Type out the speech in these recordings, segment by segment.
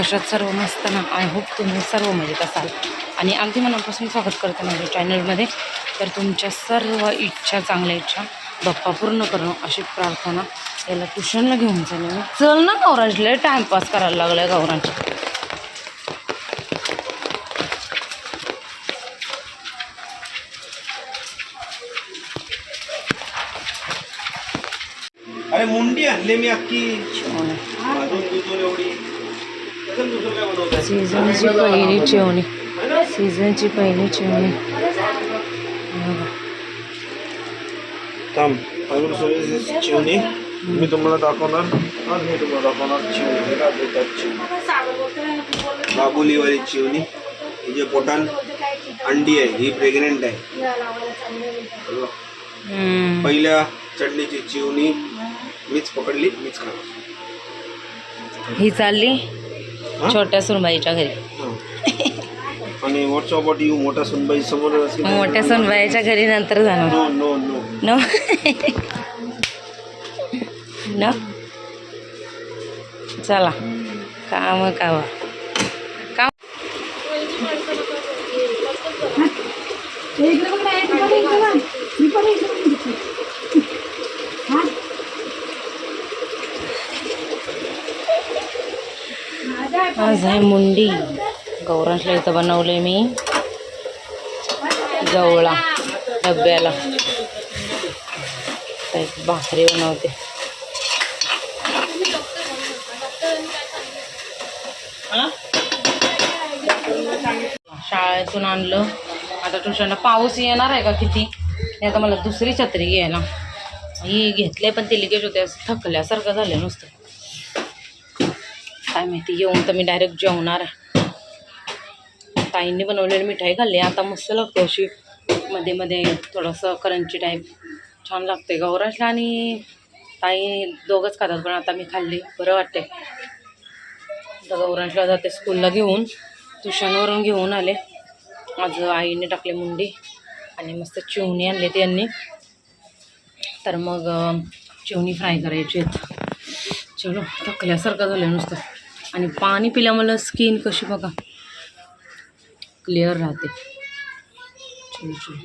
कशात सर्व मस्त ना. आय होप तुम्ही सर्व मजेत असाल आणि अगदी मनापासून स्वागत करते माझ्या चॅनलमध्ये. तर तुमच्या सर्व इच्छा, चांगल्या इच्छा बाप्पा पूर्ण करणं अशी प्रार्थना. याला ट्युशनला घेऊन चालले मी. चल ना गौरांजला, टाईमपास करायला लागलाय गौरांज. अरे मुंडी आणले मी अख्खी सीझनची पहिली जेवणी, सीझनची पहिली जेवणी. थांब अजून चिवणी मी तुम्हाला दाखवणार. आज मी तुम्हाला दाखवणार चिवणी. बाबुलीवाली चिवणी. ही जे पोटान अंडी आहे ही प्रेग्नेंट आहे. पहिल्या चटणीची चिवणी मीच पकडली, मीच खाणार. ही चालली छोट्या सुनबाईच्या घरी. आणि व्हॉट्स अबाउट यू? मोठ्या सुनबाई समोर मोठ्या सुनबाईच्या घरी नंतर जाणार. No no no no no. चला काम काम काम. आज आहे मुंडी. गौरांशला इथं बनवले मी जवळा डब्याला. एक भाकरी बनवते. शाळेतून आणलं. आता ट्युशनला पाऊस येणार आहे का किती. नाही आता मला दुसरी छत्री घ्यायला. ही घेतले पण ते लिकेज होते, असं थकल्यासारखं झालं नुसतं. काय माहिती. येऊन तर मी डायरेक्ट जेवणार आहे. ताईंनी बनवलेली मिठाई खाल्ली. आता मस्त लागते अशी मध्ये मध्ये थोडंसं करंची टाईप, छान लागते. गौरांशला आणि ताई दोघंच खातात, पण आता मी खाल्ली, बरं वाटते. आता गौरांशला जाते स्कूलला घेऊन. ट्युशनवरून घेऊन आले. आज आईने टाकले मुंडी आणि मस्त चिवणी आणली त्यांनी. तर मग चिवणी फ्राय करायची आहेत. चलो, थकल्यासारखं झालं नुसतं. आणि पाणी पिल्यामुळे स्किन कशी बघा क्लिअर राहते. चलो चलो.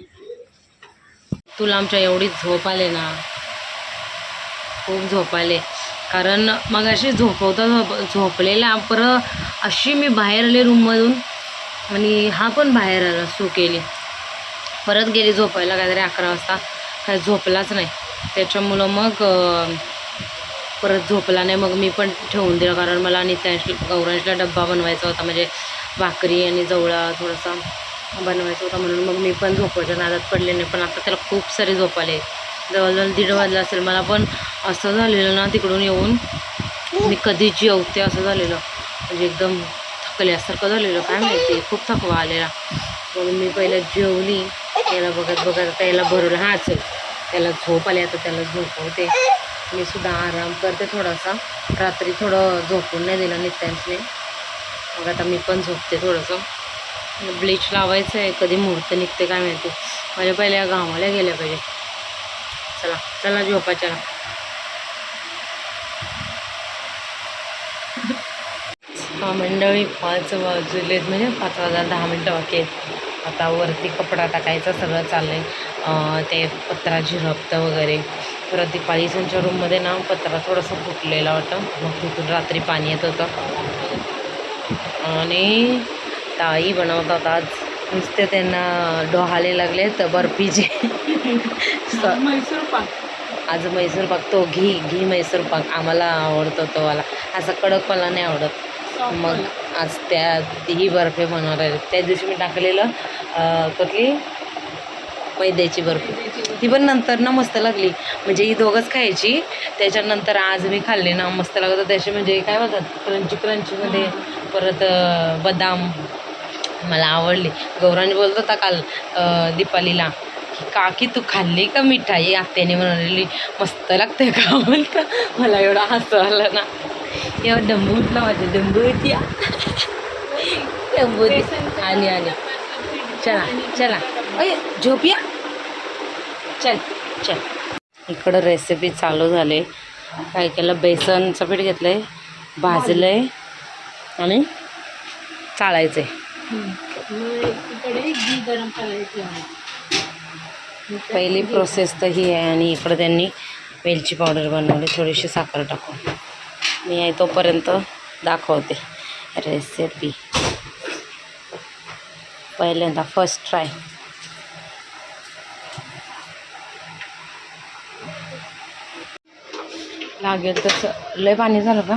तुला आमच्या एवढी झोप आले ना, खूप झोप आले. कारण मग अशी झोपलेला परत अशी मी बाहेर आले रूममधून आणि हा पण बाहेर आला. सू केली, परत गेली झोपायला काहीतरी 11 वाजता. काय झोपलाच नाही. त्याच्यामुळं मग परत झोपला नाही. मग मी पण ठेवून दिलं, कारण मला आणि त्या गौरांशला डब्बा बनवायचा होता, म्हणजे भाकरी आणि जवळा थोडासा बनवायचा होता. म्हणून मग मी पण झोपायच्या नादात पडले नाही. पण आता त्याला खूप सारे झोप आले. जवळजवळ 1:30 वाजला असेल. मला पण असं झालेलं ना, तिकडून येऊन मी कधी जेवते असं झालेलं. म्हणजे एकदम थकल्यासारखं झालेलं. काय माहिती, खूप थकवा आलेला. म्हणून मी पहिलं जेवली. त्याला बघत बघत त्याला भरवलं. हां चल, त्याला झोप आली, आता त्याला झोपवते. मी सुद्धा आराम करते थोडासा. रात्री थोडं झोपून नाही दिलं नित्यांशने. मग आता मी पण झोपते थोडंसं. ब्लीच लावायचं आहे, कधी मुहूर्त निघते काय माहिती. माझ्या पहिल्या गावाला गेल्या पाहिजे. चला चला झोपा चला. हा मंडळी, 5 वाजलेत, म्हणजे 5 वाजायला 10 मिनटं बाकी आहेत. आता वरती कपडा टाकायचा सगळं चाललं आहे. ते पत्रा झिरपतं वगैरे. परत दीपालीच्या रूममध्ये ना पत्रा थोडंसं फुटलेला होता, मग तिथून रात्री पाणी येत होतं. आणि ताई बनवतात आज. नुसते त्यांना डोहाले लागले तर बर्फीचे. मैसूर पाक. आज मैसूर पाक. तो घी मैसूर पाक आम्हाला आवडतो. तो वाला असं कडकवाला नाही आवडत. मग आज ही बर्फी बनवणार आहे. त्या दिवशी मी टाकलेलं कुठली मैद्याची बर्फी, ती पण नंतर ना मस्त लागली. म्हणजे ही दोघंच खायची. त्याच्यानंतर आज मी खाल्ली ना, मस्त लागत. त्याची म्हणजे काय म्हणतात, क्रंचीमध्ये परत बदाम मला आवडली. गौरांनी बोलत होता काल दीपालीला की काकी तू खाल्ली का मिठाई आत्याने बनवलेली, मस्त लागते का म्हणतं. मला एवढा हसू आलं ना. एवढं डंबू उठला माझ्या. डंबू होती डंबू आली आली. चला चला अय झोपिया. चल चल. इकडं रेसिपी चालू झाले. काय केलं, बेसनचं पीठ घेतलं आहे, भाजलं आहे आणि चाळायचे. मग इकडे घी गरम करायचं आहे. पहिली प्रोसेस तर ही आहे. आणि इकडं त्यांनी वेलची पावडर बनवली थोडीशी साखर टाकून. मी आहे तोपर्यंत दाखवते रेसिपी. पहिल्यांदा फर्स्ट ट्राय. लागेल तसं. लय पाणी झालं का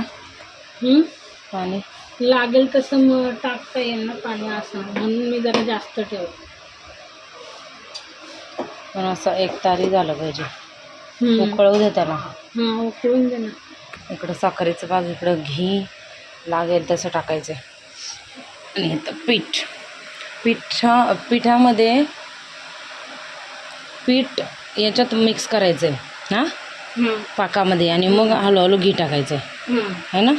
पाणी? लागेल तसं मग टाकता येईल ना पाणी असं, म्हणून मी जरा जास्त ठेवते. पण असं एकतारी झालं पाहिजे. उकळू दे त्याला. हां उकळून दे ना. इकडं साखरेचं पाक, इकडं घी. लागेल तसं टाकायचं. आणि इथं पिठामध्ये पीठ याच्यात मिक्स करायचं आहे हां पाकामध्ये. आणि मग हळूहळू घी टाकायचं आहे ना.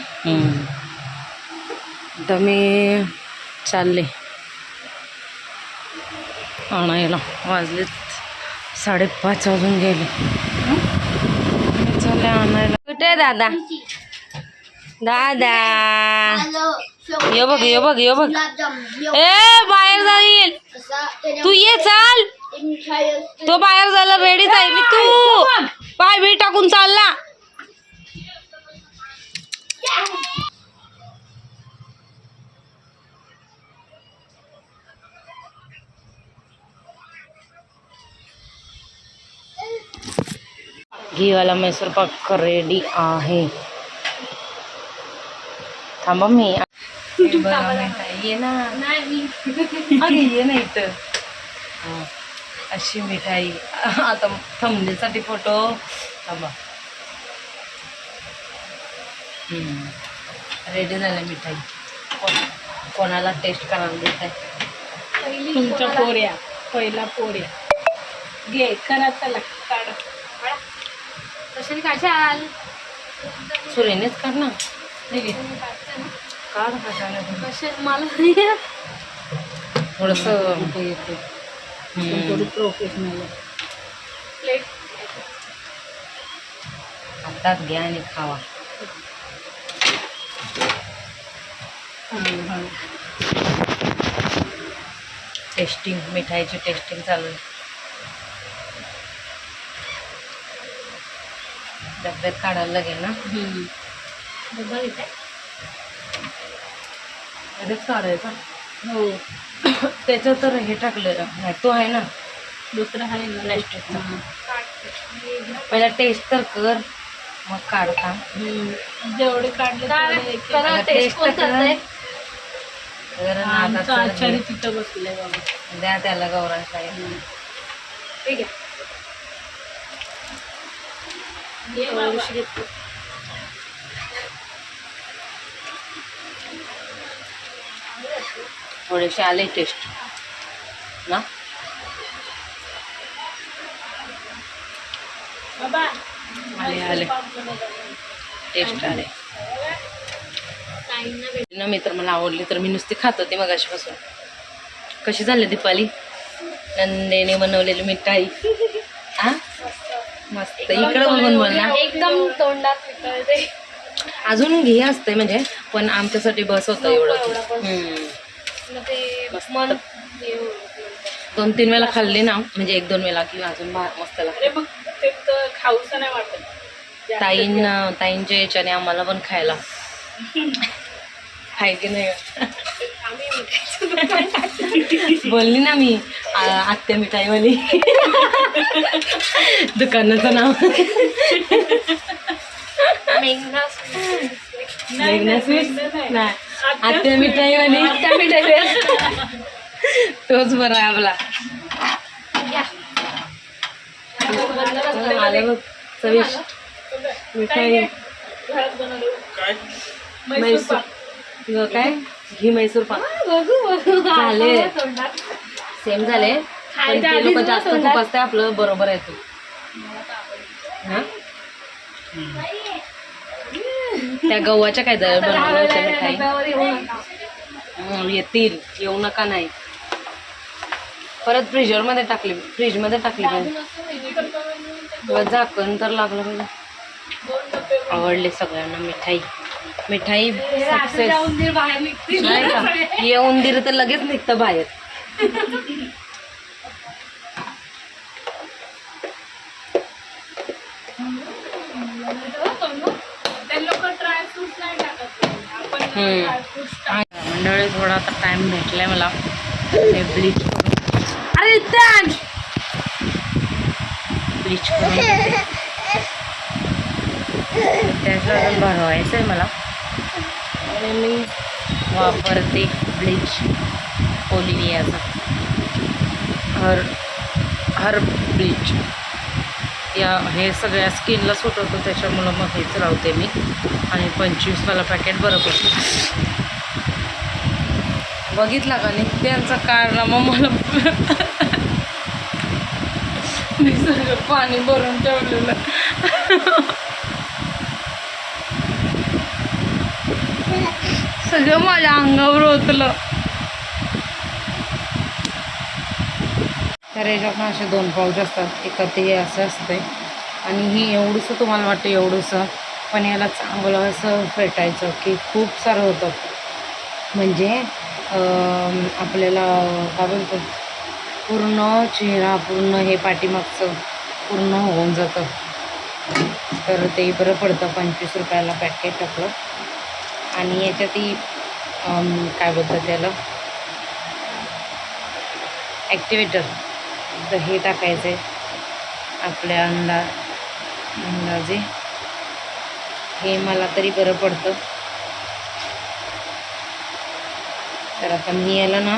तर मी चालले आणायला. वाजलेत 5:30 वाजून गेले. मी चालले आणायला. कुठे आहे दादा? ये बघ ये बघ ये बघ. ए बाहेर जाईल तू. ये चाल. तो बाहेर जायला रेडी आहे. तू पाय बी टाकून चालला. घीवाला मैसूर पाक रेडी आहे. थांबा मी ये ना. अरे ये ना इथं. अशी मिठाई. आता थंबनेसाठी फोटो. थांबा. रेडी झालं मिठाई. कोणाला टेस्ट करायला देत आहे? तुमच्या पोऱ्या. पहिला पोऱ्या घे करा. चला काढ. कशाने काढाल? सुरेनेच काढ ना. काढ कशाने? मला थोडंसं थोडी प्रोफेशनल. प्लेट हातात घ्या आणि खावा. टेस्टिंग, मिठाईची टेस्टिंग चालू आहे. डब्यात काढायला लागेल ना. डबा घेते. लगेच काढायचा. हो त्याच्यात तर हे टाकलं तो आहे ना दुसरं आहे ना प्लॅस्टिकचा. पहिला टेस्ट तर कर मग काढता. जेवढे काढले टेस्ट कर. आचारी तिथं बसले बाबा. द्या त्याला गौरांश साहेब. ठीक आहे. थोडेसे आले टेस्ट ना. आले टेस्ट आले ना. मी तर मला आवडली तर मी नुसती खात होते मगाशीपासून. कशी झाली दीपाली? नंदेने बनवलेली मिठाई. हा मस्त. इकडं बघून बोल ना. एकदम तोंडात वितळते. अजून घे असते म्हणजे, पण आमच्यासाठी बस होतं एवढं. 2-3 वेळा खाल्ले ना, म्हणजे 1-2 वेळा किंवा अजून मस्त लागते. खाऊचं नाही वाटत. ताईंच्या याच्याने आम्हाला पण खायला आहे की नाही. बोलली ना मी आत्या मिठाईवाली. दुकानाचं नाव मेघना स्वीट्स नाही, आत्या मिठाईवाली. आत्या मिठाई तोच बरा आहे आपला. आलं बघ चविष्ट मिठाई. मैसूर काय घी मैसूर पाक झाले. सेम झाले पण ते लोक जास्त खूप असते. आपलं बरोबर आहे. तू त्या गव्हाच्या काय दर बनवलं मिठाई. येतील येऊ नका नाही. परत फ्रीजमध्ये टाकली पाहिजे. झाकण तर लागलं पाहिजे. आवडले सगळ्यांना मिठाई. मिठाई सक्सेस नाही का? हे उंदीर तर लगेच निघतं बाहेर. मंडळी थोडा आता टाइम भेटलाय मला हे ब्लीच करून. अरे ब्लीच करून त्याचं अजून भरवायचं आहे मला आणि मी वापरते ब्लीच ओलिवियाचा हर ब्लीच. या हे सगळ्या स्किनला सूट होतं त्याच्यामुळं मग हेच लावते मी आणि 25वाला पॅकेट बरं पडतं. बघितला का नित्यांचा कारनामा मला मी सगळं पाणी भरून ठेवलेलं. सगळं माझ्या अंगावर ओतलं. तर याच्यात असे 2 पाऊच असतात. एका ते असं असतंय आणि हे एवढंसं तुम्हाला वाटतं एवढंसं, पण याला चांगलं असं फेटायचं की खूप सारं होतं. म्हणजे आपल्याला काय बोलतो पूर्ण चेहरा पूर्ण हे पाठीमागचं पूर्ण होऊन जातं. तर ते बरं पडतं. 25 रुपयाला पॅकेट टाकलं आणि याच्यातही काय बोलतात त्याला ॲक्टिवेटर. तर हे टाकायचं आहे आपल्या अंदाजे. हे मला तरी बरं पडतं. तर आता मी याला ना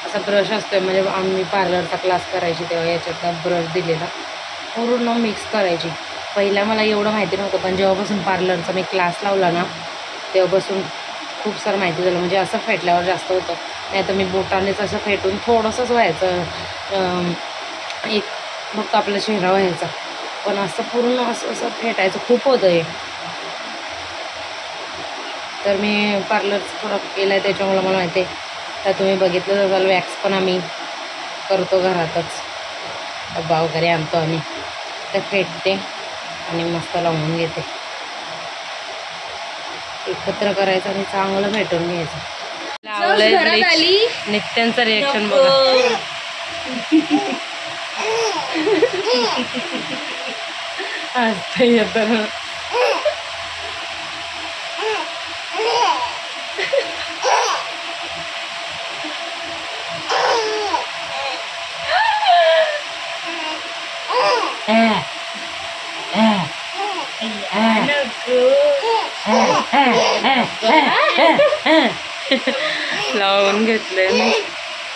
असा ब्रश असतो म्हणजे आम्ही पार्लरचा क्लास करायची तेव्हा याच्यातला ब्रश दिलेला पूर्ण मिक्स करायची. पहिला मला एवढं माहिती नव्हतं, पण जेव्हापासून पार्लरचा मी क्लास लावला ना तेव्हापासून खूप सारं माहिती झालं. म्हणजे असं फेटल्यावर जास्त होतं, नाही तर मी बोटानेच असं फेटून थोडंसंच व्हायचं, एक फक्त आपला चेहरा व्हायचा, पण असं पूर्ण असं फेटायचं खूप होतं हे. तर मी पार्लरचं थोडं केलं आहे त्याच्यामुळं मला माहिती आहे. तर तुम्ही बघितलं असाल वॅक्स पण आम्ही करतो घरातच, डब्बा वगैरे आणतो आम्ही. तर फेटते आणि मस्त लावून घेते. एकत्र करायचं आणि चांगलं भेटून घ्यायचं. लावलंय नित्यांचं रिएक्शन बघा. असतं येतं. लावून घेतलंय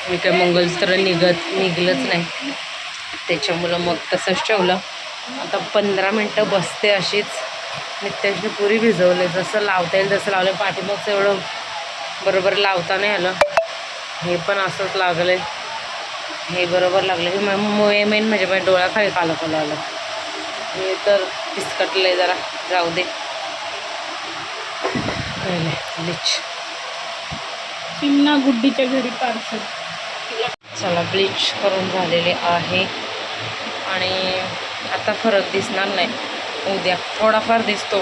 मी काय मंगळसूत्र निघलंच नाही त्याच्यामुळं मग तसंच ठेवलं. आता 15 मिनटं बसते अशीच. नित्याची पुरी भिजवले, जसं लावता येईल तसं लावलं. पाठीमागचं एवढं बरोबर लावता नाही आलं, हे पण असंच लागलं आहे. हे बरोबर लागलं. हे मेन म्हणजे माझ्या डोळ्याखाली कालं आलं. हे तर पिसकटलं जरा, जाऊ दे. ब्लीच चिमणा गुड्डीच्या घरी पार्सल. चला ब्लीच करून झालेले आहे आणि आता फरक दिसणार नाही. उद्या थोडाफार दिसतो,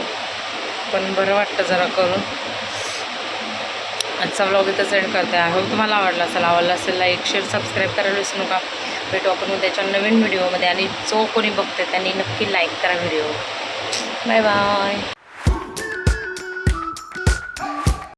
पण बरं वाटतं जरा करून. आजचा व्लॉग इथं सेंड करते. आय होप तुम्हाला आवडला असेल लाईक शेअर सबस्क्राईब करायला विसरू नका. भेटू आपण उद्याच्या नवीन व्हिडिओमध्ये आणि जो कोणी बघते त्यांनी नक्की लाईक करा व्हिडिओ. Bye bye.